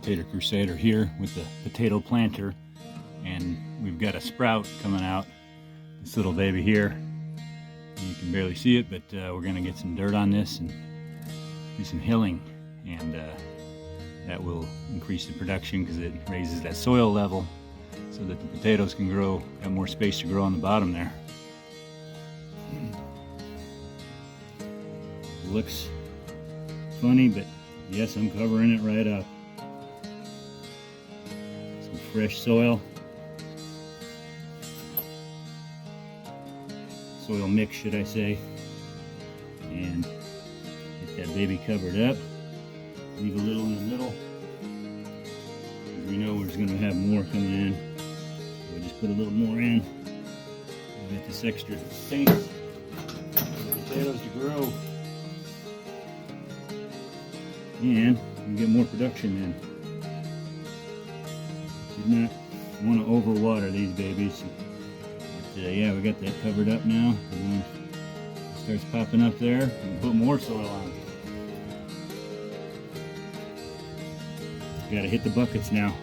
Potato Crusader here with the potato planter, and we've got a sprout coming out. This little baby here, you can barely see it, but we're going to get some dirt on this and do some hilling, and that will increase the production because it raises that soil level so that the potatoes can grow, got more space to grow on the bottom there. It looks funny, but yes, I'm covering it right up. Some fresh soil mix, should I say, and get that baby covered up. Leave a little in the middle. We know we're going to have more coming in, so we just put a little more in. We get this extra space for the potatoes to grow, and we get more production in. Should not want to overwater these babies. But yeah, we got that covered up now. And it starts popping up there, and put more soil on. Got to hit the buckets now.